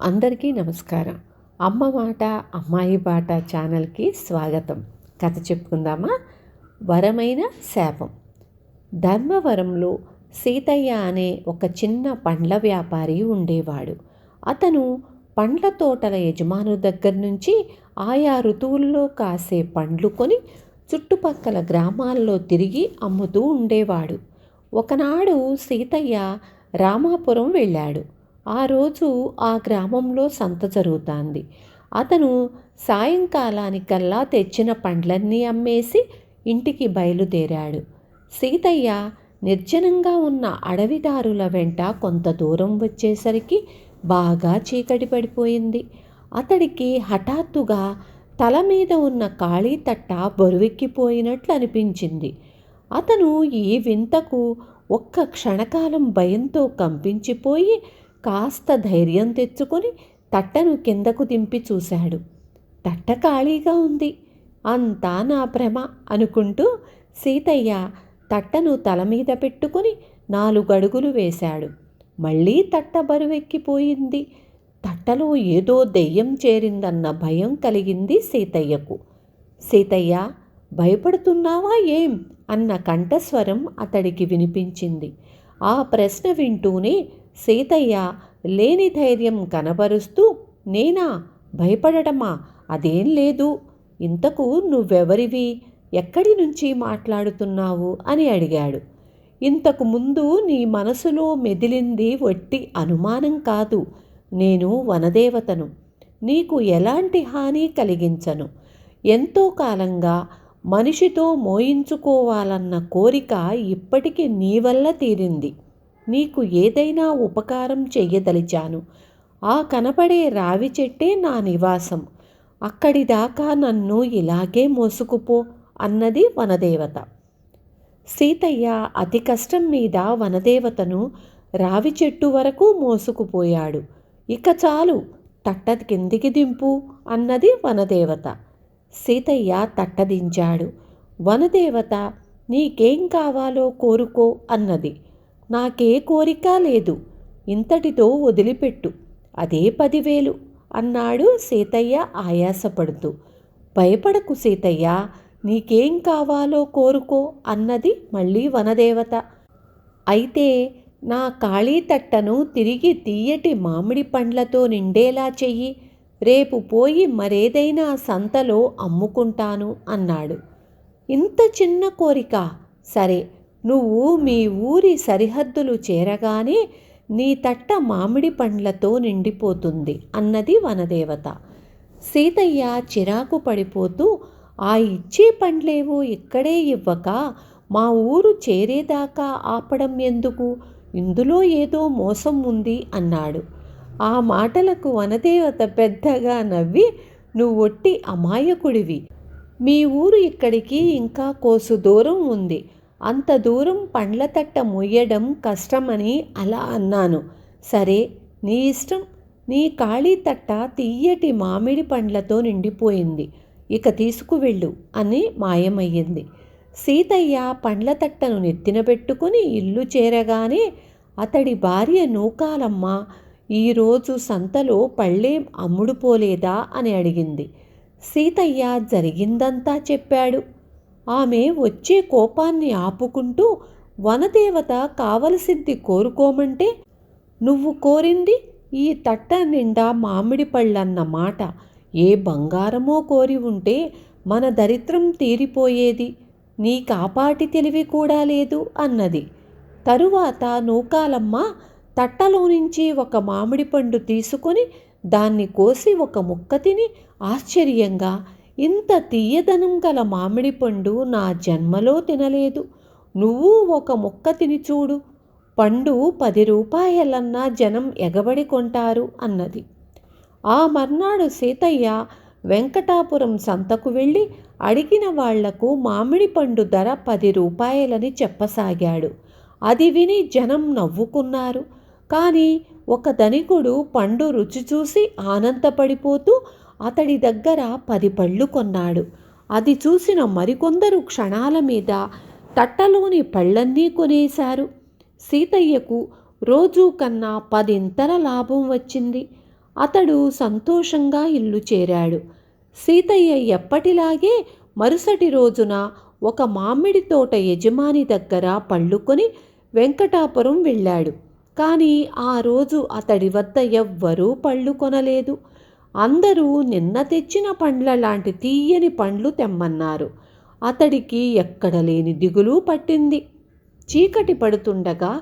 అందరికీ నమస్కారం. అమ్మ మాట అమ్మాయి బాట ఛానల్కి స్వాగతం. కథ చెప్పుకుందామా? వరమైన శాపం. ధర్మవరంలో సీతయ్య అనే ఒక చిన్న పండ్ల వ్యాపారి ఉండేవాడు. అతను పండ్ల తోటల యజమాను దగ్గర నుంచి ఆయా ఋతువుల్లో కాసే పండ్లు కొని చుట్టుపక్కల గ్రామాల్లో తిరిగి అమ్ముతూ ఉండేవాడు. ఒకనాడు సీతయ్య రామాపురం వెళ్ళాడు. ఆ రోజు ఆ గ్రామంలో సంత జరుగుతోంది. అతను సాయంకాలానికల్లా తెచ్చిన పండ్లన్నీ అమ్మేసి ఇంటికి బయలుదేరాడు. సీతయ్య నిర్జనంగా ఉన్న అడవిదారుల వెంట కొంత దూరం వచ్చేసరికి బాగా చీకటి పడిపోయింది. అతడికి హఠాత్తుగా తల మీద ఉన్న ఖాళీ తట్ట బరువెక్కిపోయినట్లు అనిపించింది. అతను ఈ వింతకు ఒక్క క్షణకాలం భయంతో కంపించిపోయి కాస్త ధైర్యం తెచ్చుకొని తట్టను కిందకు దింపి చూశాడు. తట్ట ఖాళీగా ఉంది. అంతా నా భ్రమ అనుకుంటూ సీతయ్య తట్టను తల మీద పెట్టుకుని 4 అడుగులు వేశాడు. మళ్ళీ తట్ట బరువెక్కిపోయింది. తట్టలో ఏదో దెయ్యం చేరిందన్న భయం కలిగింది సీతయ్యకు. సీతయ్య, భయపడుతున్నావా ఏం అన్న కంఠస్వరం అతడికి వినిపించింది. ఆ ప్రశ్న వింటూనే సీతయ్య లేని ధైర్యం కనబరుస్తూ, నేనా? భయపడటమా? అదేం లేదు. ఇంతకు నువ్వెవరివి? ఎక్కడి నుంచి మాట్లాడుతున్నావు అని అడిగాడు. ఇంతకు ముందు నీ మనసులో మెదిలింది వట్టి అనుమానం కాదు. నేను వనదేవతను. నీకు ఎలాంటి హాని కలిగించను. ఎంతో కాలంగా మనిషితో మోయించుకోవాలన్న కోరిక ఇప్పటికి నీ వల్ల తీరింది. నీకు ఏదైనా ఉపకారం చెయ్యదలిచాను. ఆ కనపడే రావి చెట్టే నా నివాసం. అక్కడి దాకా నన్ను ఇలాగే మోసుకుపో అన్నది వనదేవత. సీతయ్య అతి కష్టం మీద వనదేవతను రావి చెట్టు వరకు మోసుకుపోయాడు. ఇక చాలు, తట్ట కిందికి దింపు అన్నది వనదేవత. సీతయ్య తట్టదించాడు. వనదేవత నీకేం కావాలో కోరుకో అన్నది. నాకే కోరిక లేదు. ఇంతటితో వదిలిపెట్టు. అదే 10,000 అన్నాడు సీతయ్య ఆయాసపడుతూ. భయపడకు సీతయ్య, నీకేం కావాలో కోరుకో అన్నది మళ్ళీ వనదేవత. అయితే నా ఖాళీ తట్టను తిరిగి తీయటి మామిడి పండ్లతో నిండేలా చెయ్యి. రేపు పోయి మరేదైనా సంతలో అమ్ముకుంటాను అన్నాడు. ఇంత చిన్న కోరిక? సరే, నువ్వు మీ ఊరి సరిహద్దులు చేరగానే నీ తట్ట మామిడి పండ్లతో నిండిపోతుంది అన్నది వనదేవత. సీతయ్య చిరాకు పడిపోతూ, ఆ ఇచ్చే పండ్లేవో ఇక్కడే ఇవ్వక మా ఊరు చేరేదాకా ఆపడం ఎందుకు? ఇందులో ఏదో మోసం ఉంది అన్నాడు. ఆ మాటలకు వనదేవత పెద్దగా నవ్వి, నువ్వొట్టి అమాయకుడివి. మీ ఊరు ఇక్కడికి ఇంకా కోసు దూరం ఉంది. అంత దూరం పండ్ల తట్ట మొయ్యడం కష్టమని అలా అన్నాను. సరే, నీ ఇష్టం. నీ ఖాళీ తట్ట తీయటి మామిడి పండ్లతో నిండిపోయింది. ఇక తీసుకువెళ్ళు అని మాయమయ్యింది. సీతయ్య పండ్ల తట్టను నెత్తిన పెట్టుకుని ఇల్లు చేరగానే అతడి భార్య నూకాలమ్మ, ఈరోజు సంతలో పళ్ళేం అమ్ముడుపోలేదా అని అడిగింది. సీతయ్య జరిగిందంతా చెప్పాడు. ఆమె వచ్చే కోపాన్ని ఆపుకుంటూ, వనదేవత కావలసింది కోరుకోమంటే నువ్వు కోరింది ఈ తట్ట నిండా మామిడి పళ్ళన్న మాట. ఏ బంగారమో కోరి ఉంటే మన దరిద్రం తీరిపోయేది. నీ కాపాటి తెలివి కూడా లేదు అన్నది. తరువాత నూకాలమ్మ తట్టలో నుంచి ఒక మామిడి పండు తీసుకొని దాన్ని కోసి ఒక ముక్క తిని ఆశ్చర్యంగా, ఇంత తీయదనం గల మామిడి పండు నా జన్మలో తినలేదు. నువ్వు ఒక ముక్క తిని చూడు. పండు 10 రూపాయలన్నా జనం ఎగబడి కొంటారు అన్నది. ఆ మర్నాడు సీతయ్య వెంకటాపురం సంతకు వెళ్ళి అడిగిన వాళ్లకు మామిడి పండు ధర 10 రూపాయలని చెప్పసాగాడు. అది విని జనం నవ్వుకున్నారు. కానీ ఒక ధనికుడు పండు రుచి చూసి ఆనందపడిపోతూ అతడి దగ్గర 10 పళ్ళు కొన్నాడు. అది చూసిన మరికొందరు క్షణాల మీద తట్టలోని పళ్ళన్నీ కొనేశారు. సీతయ్యకు రోజు కన్నా 10 లాభం వచ్చింది. అతడు సంతోషంగా ఇల్లు చేరాడు. సీతయ్య ఎప్పటిలాగే మరుసటి రోజున ఒక మామిడి తోట యజమాని దగ్గర పళ్ళుకొని వెంకటాపురం వెళ్ళాడు. కానీ ఆ రోజు అతడి వద్ద ఎవ్వరూ పళ్ళు కొనలేదు. అందరూ నిన్న తెచ్చిన పండ్ల లాంటి తీయని పండ్లు తెమ్మన్నారు. అతడికి ఎక్కడ లేని దిగులు పట్టింది. చీకటి పడుతుండగా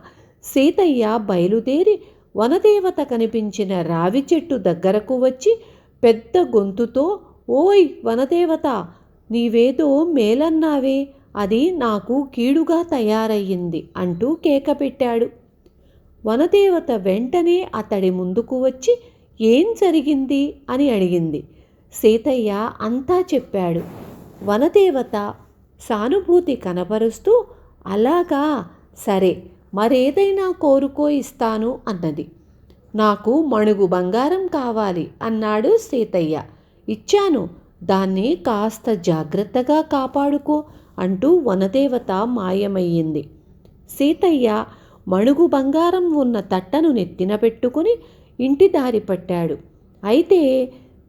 సీతయ్య బయలుదేరి వనదేవత కనిపించిన రావి చెట్టు దగ్గరకు వచ్చి పెద్ద గొంతుతో, ఓయ్ వనదేవత, నీవేదో మేలన్నావే, అది నాకు కీడుగా తయారయ్యింది అంటూ కేక పెట్టాడు. వనదేవత వెంటనే అతడి ముందుకు వచ్చి ఏం జరిగింది అని అడిగింది. సీతయ్య అంతా చెప్పాడు. వనదేవత సానుభూతి కనపరుస్తూ, అలాగా, సరే, మరేదైనా కోరుకో ఇస్తాను అన్నది. నాకు మణుగు బంగారం కావాలి అన్నాడు సీతయ్య. ఇచ్చాను, దాన్ని కాస్త జాగ్రత్తగా కాపాడుకో అంటూ వనదేవత మాయమయ్యింది. సీతయ్య మణుగు బంగారం ఉన్న తట్టను నెత్తిన పెట్టుకుని ఇంటి దారి పట్టాడు. అయితే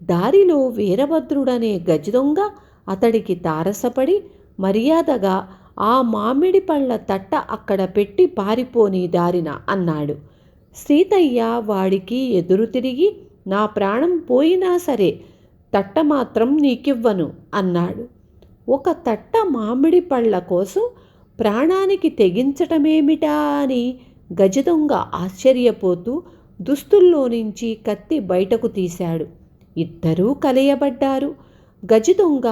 దారిలో వీరభద్రుడనే గజదొంగ అతడికి తారసపడి మర్యాదగా ఆ మామిడి పళ్ళ తట్ట అక్కడ పెట్టి పారిపోని దారిన అన్నాడు. సీతయ్య వాడికి ఎదురు తిరిగి, నా ప్రాణం పోయినా సరే తట్ట మాత్రం నీకివ్వను అన్నాడు. ఒక తట్ట మామిడి పళ్ళ కోసం ప్రాణానికి తెగించటమేమిటా అని గజదొంగ ఆశ్చర్యపోతూ దుస్తుల్లో నుంచి కత్తి బయటకు తీశాడు. ఇద్దరూ కలయబడ్డారు. గజదొంగ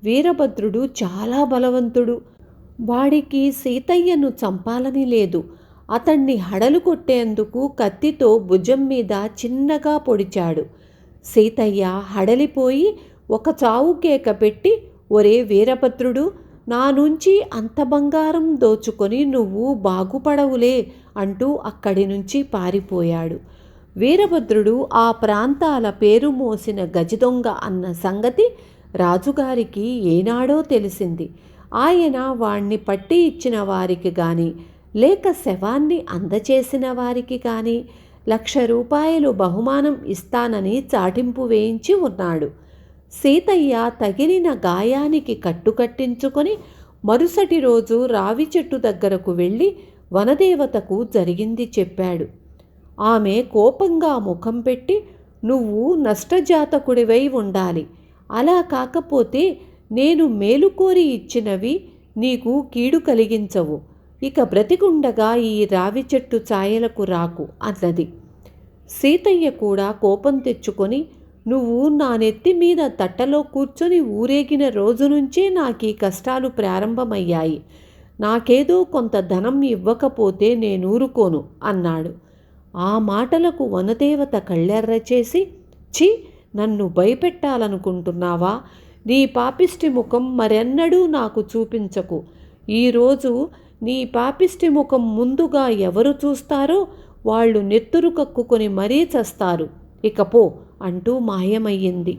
వీరభద్రుడు చాలా బలవంతుడు. వాడికి సీతయ్యను చంపాలని లేదు. అతన్ని హడలు కొట్టేందుకు కత్తితో భుజం మీద చిన్నగా పొడిచాడు. సీతయ్య హడలిపోయి ఒక చావు కేక పెట్టి, ఒరే వీరభద్రుడు, నా నుంచి అంత బంగారం దోచుకొని నువ్వు బాగుపడవులే అంటూ అక్కడి నుంచి పారిపోయాడు. వీరభద్రుడు ఆ ప్రాంతాల పేరు మోసిన గజదొంగ అన్న సంగతి రాజుగారికి ఏనాడో తెలిసింది. ఆయన వాణ్ణి పట్టి ఇచ్చిన వారికి కానీ, లేక శవాన్ని అందచేసిన వారికి కానీ 1,00,000 రూపాయలు బహుమానం ఇస్తానని చాటింపు వేయించి ఉన్నాడు. సీతయ్య తగిలిన గాయానికి కట్టుకట్టించుకొని మరుసటి రోజు రావి చెట్టు దగ్గరకు వెళ్ళి వనదేవతకు జరిగింది చెప్పాడు. ఆమె కోపంగా ముఖం పెట్టి, నువ్వు నష్టజాతకుడివై ఉండాలి. అలా కాకపోతే నేను మేలుకోరి ఇచ్చినవి నీకు కీడు కలిగించవు. ఇక బ్రతికుండగా ఈ రావి చెట్టు ఛాయలకు రాకు అన్నది. సీతయ్య కూడా కోపం తెచ్చుకొని, నువ్వు నా నెత్తి మీద తట్టలో కూర్చొని ఊరేగిన రోజు నుంచే నాకు ఈ కష్టాలు ప్రారంభమయ్యాయి. నాకేదో కొంత ధనం ఇవ్వకపోతే నేనూరుకోను అన్నాడు. ఆ మాటలకు వనదేవత కళ్ళెర్ర చేసి, ఛీ, నన్ను భయపెట్టాలనుకుంటున్నావా? నీ పాపిష్టి ముఖం మరెన్నడూ నాకు చూపించకు. ఈరోజు నీ పాపిష్టి ముఖం ముందుగా ఎవరు చూస్తారో వాళ్ళు నెత్తురు కక్కుకొని మరీ చస్తారు. ఇకపో అంటూ మాయమయ్యింది.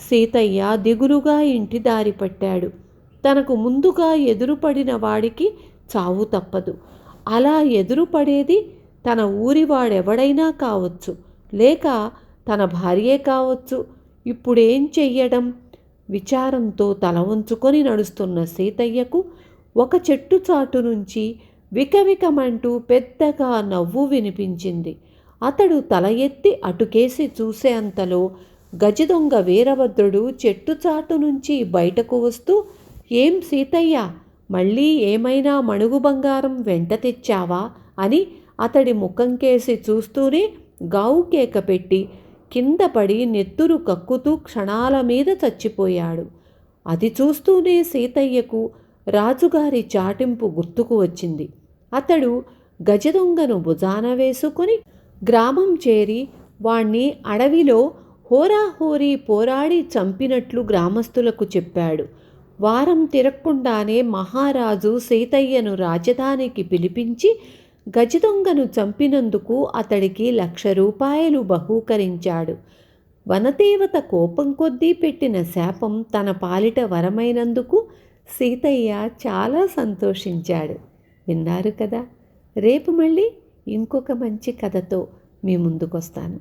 సీతయ్య దిగులుగా ఇంటి దారి పట్టాడు. తనకు ముందుగా ఎదురుపడిన వాడికి చావు తప్పదు. అలా ఎదురుపడేది తన ఊరివాడెవడైనా కావచ్చు, లేక తన భార్యే కావచ్చు. ఇప్పుడేం చెయ్యడం? విచారంతో తల వంచుకొని నడుస్తున్న సీతయ్యకు ఒక చెట్టు చాటు నుంచి వికవికమంటూ పెద్దగా నవ్వు వినిపించింది. అతడు తల ఎత్తి అటుకేసి చూసేంతలో గజదొంగ వీరభద్రుడు చెట్టు చాటు నుంచి బయటకు వస్తూ, ఏం సీతయ్య, మళ్ళీ ఏమైనా మణుగు బంగారం వెంట తెచ్చావా అని అతడి ముఖం కేసి చూస్తూనే గావు కేక పెట్టి కింద పడి నెత్తురు కక్కుతూ క్షణాల మీద చచ్చిపోయాడు. అది చూస్తూనే సీతయ్యకు రాజుగారి చాటింపు గుర్తుకు వచ్చింది. అతడు గజదొంగను భుజాన వేసుకొని గ్రామం చేరి వాణ్ణి అడవిలో హోరాహోరీ పోరాడి చంపినట్లు గ్రామస్తులకు చెప్పాడు. వారం తిరక్కుండానే మహారాజు సీతయ్యను రాజధానికి పిలిపించి గజదొంగను చంపినందుకు అతడికి 1,00,000 రూపాయలు బహూకరించాడు. వనదేవత కోపం కొద్దీ పెట్టిన శాపం తన పాలిట వరమైనందుకు సీతయ్య చాలా సంతోషించాడు. విన్నారు కదా. రేపు మళ్ళీ ఇంకొక మంచి కథతో మీ ముందుకొస్తాను.